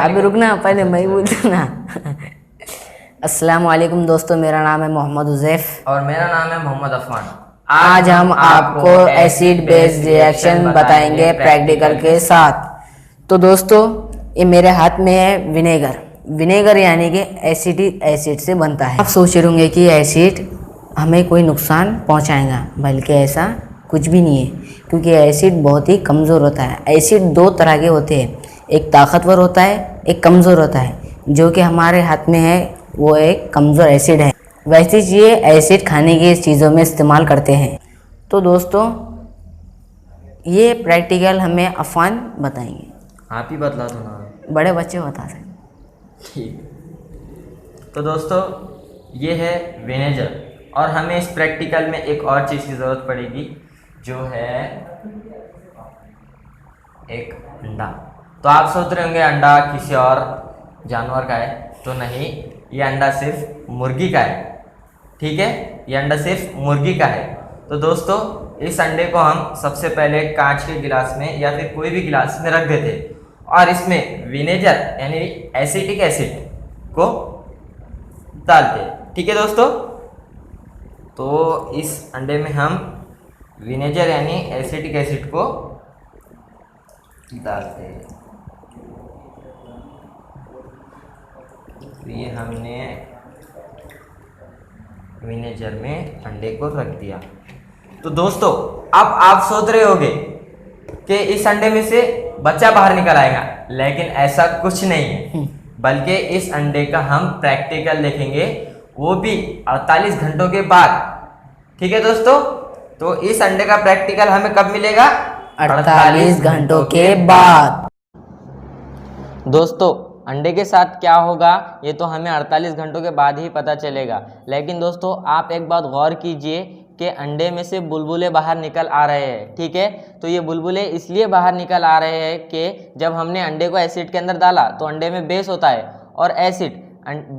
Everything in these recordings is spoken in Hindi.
अभी रुकना, पहले मैं बोलता ना। अस्सलाम वालेकुम दोस्तों, मेरा नाम है मोहम्मद उज़ैफ और मेरा नाम है मोहम्मद अफमान। आज हम आपको एसिड बेस रिएक्शन बताएंगे प्रैक्टिकल के साथ। तो दोस्तों, ये मेरे हाथ में है विनेगर। विनेगर यानी कि एसिड से बनता है। आप सोच रहे होंगे कि एसिड हमें कोई नुकसान पहुंचाएगा, बल्कि ऐसा कुछ भी नहीं है, क्योंकि एसिड बहुत ही कमज़ोर होता है। एसिड दो तरह के होते हैं, एक ताकतवर होता है, एक कमज़ोर होता है। जो कि हमारे हाथ में है वो एक कमज़ोर एसिड है। वैसे ये एसिड खाने की चीज़ों में इस्तेमाल करते हैं। तो दोस्तों, ये प्रैक्टिकल हमें अफवान बताएंगे। आप ही बतला दो ना। बड़े बच्चे बता सकते। ठीक। तो दोस्तों, ये है विनेगर, और हमें इस प्रैक्टिकल में एक और चीज़ की ज़रूरत पड़ेगी, जो है एक अंडा। तो आप सोच रहे होंगे अंडा किसी और जानवर का है, तो नहीं, ये अंडा सिर्फ मुर्गी का है। ठीक है, ये अंडा सिर्फ मुर्गी का है। तो दोस्तों, इस अंडे को हम सबसे पहले कांच के गिलास में या फिर कोई भी गिलास में रख देते और इसमें विनेगर यानी एसिटिक एसिड को डालते। ठीक है दोस्तों, तो इस अंडे में हम विनेगर यानी एसिटिक एसिड को डालते हैं। तो ये हमने विनेगर में अंडे को रख दिया। तो दोस्तों, अब आप सोच रहे होंगे कि इस अंडे में से बच्चा बाहर निकल आएगा, लेकिन ऐसा कुछ नहीं है, बल्कि इस अंडे का हम प्रैक्टिकल देखेंगे, वो भी 48 घंटों के बाद। ठीक है दोस्तों, तो इस अंडे का प्रैक्टिकल हमें कब मिलेगा? 48 घंटों के बाद। दोस्तों, अंडे के साथ क्या होगा ये तो हमें 48 घंटों के बाद ही पता चलेगा। लेकिन दोस्तों, आप एक बात गौर कीजिए कि अंडे में से बुलबुले बाहर निकल आ रहे हैं। ठीक है, तो ये बुलबुले इसलिए बाहर निकल आ रहे हैं कि जब हमने अंडे को एसिड के अंदर डाला तो अंडे में बेस होता है, और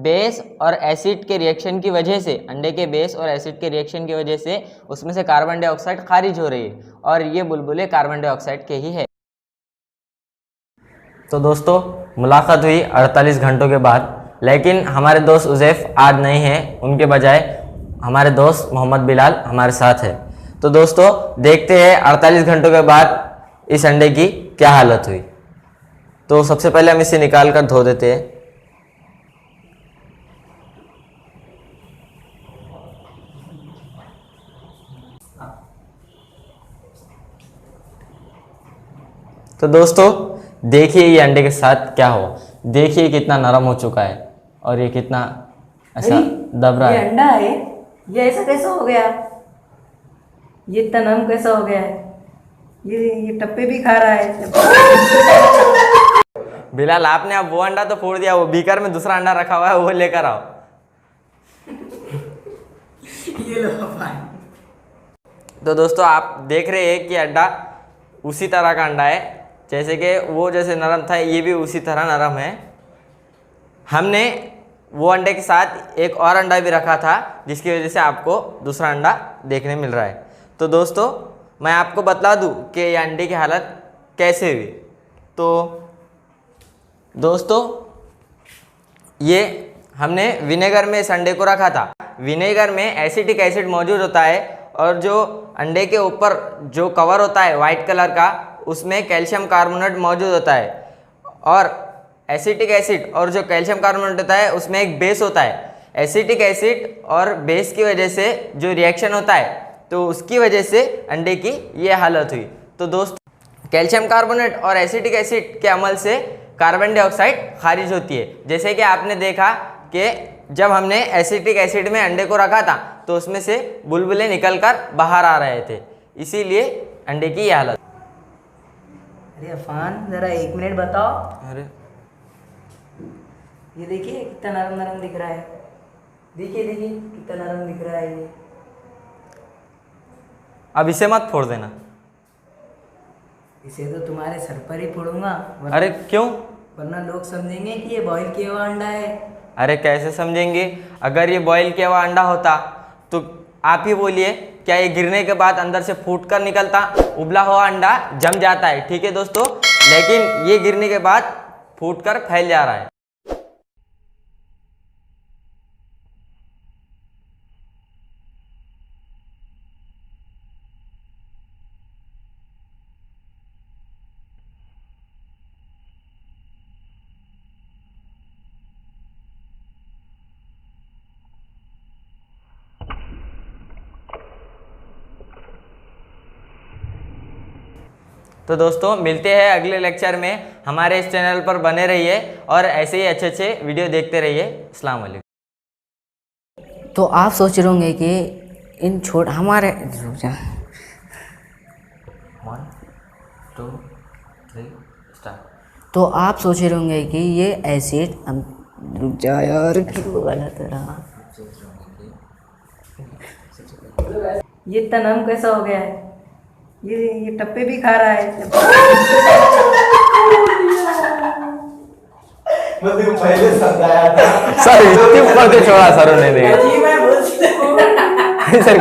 बेस और एसिड के रिएक्शन की वजह से, अंडे के बेस और एसिड के रिएक्शन की वजह से उसमें से कार्बन डाइऑक्साइड खारिज हो रही है, और ये बुलबुले कार्बन डाइऑक्साइड के ही है। तो दोस्तों, मुलाकात हुई 48 घंटों के बाद, लेकिन हमारे दोस्त उज़ैफ आज नहीं हैं, उनके बजाय हमारे दोस्त मोहम्मद बिलाल हमारे साथ है। तो दोस्तों, देखते हैं 48 घंटों के बाद इस अंडे की क्या हालत हुई। तो सबसे पहले हम इसे निकाल कर धो देते हैं। तो दोस्तों, देखिए ये अंडे के साथ क्या हुआ। देखिए कितना नरम हो चुका है, और ये कितना ऐसा दब रहा ये है। अंडा है, ये ऐसा कैसा हो गया? ये इतना नरम कैसा हो गया है? ये टप्पे भी खा रहा है। बिलाल, आपने अब वो अंडा तो फोड़ दिया, वो बीकर में दूसरा अंडा रखा हुआ है, वो लेकर आओ। ये लो तो दोस्तों, आप देख रहे हैं कि अंडा उसी तरह का अंडा है, जैसे कि वो जैसे नरम था, ये भी उसी तरह नरम है। हमने वो अंडे के साथ एक और अंडा भी रखा था, जिसकी वजह से आपको दूसरा अंडा देखने मिल रहा है। तो दोस्तों, मैं आपको बतला दूं कि ये अंडे की हालत कैसे हुई। तो दोस्तों, ये हमने विनेगर में इस अंडे को रखा था। विनेगर में एसिटिक एसिड मौजूद होता है, और जो अंडे के ऊपर जो कवर होता है वाइट कलर का, उसमें कैल्शियम कार्बोनेट मौजूद होता है, और एसिटिक एसिड और जो कैल्शियम कार्बोनेट होता है उसमें एक बेस होता है। एसिटिक एसिड और बेस की वजह से जो रिएक्शन होता है, तो उसकी वजह से अंडे की ये हालत हुई। तो दोस्तों, कैल्शियम कार्बोनेट और एसिटिक एसिड के अमल से कार्बन डाइऑक्साइड खारिज होती है। जैसे कि आपने देखा कि जब हमने एसिटिक एसिड में अंडे को रखा था तो उसमें से बुलबुले निकलकर बाहर आ रहे थे, इसीलिए अंडे की ये हालत। अरे अफान, जरा 1 मिनट बताओ। अरे ये देखिए कितना नरम नरम दिख रहा है। देखिए देखिए कितना नरम दिख रहा है ये। अब इसे मत फोड़ देना। इसे तो तुम्हारे सर पर ही फोड़ूंगा, अरे क्यों? वरना लोग समझेंगे कि ये बॉईल किया हुआ अंडा है। अरे कैसे समझेंगे? अगर ये बॉईल किया हुआ अंडा होता तो आप ही बोलिए, क्या ये गिरने के बाद अंदर से फूट कर निकलता? उबला हुआ अंडा जम जाता है, ठीक है दोस्तों, लेकिन ये गिरने के बाद फूट कर फैल जा रहा है। तो दोस्तों मिलते हैं अगले लेक्चर में। हमारे इस चैनल पर बने रहिए और ऐसे ही अच्छे अच्छे वीडियो देखते रहिए। अस्सलाम वालेकुम। तो आप सोच रहे होंगे कि इन छोट हमारे रुक जा 1 2 3 स्टार्ट। तो आप सोच रहे होंगे कि ये एसिड रुक जा यार, क्यों गलत रहा। ये तनम कैसा हो गया है? ये टप्पे भी खा रहा है। मतलब पहले समझाया था सर इतनी ऊपर से छोड़ा सर ने दे जी मैं बोलती हूँ। सर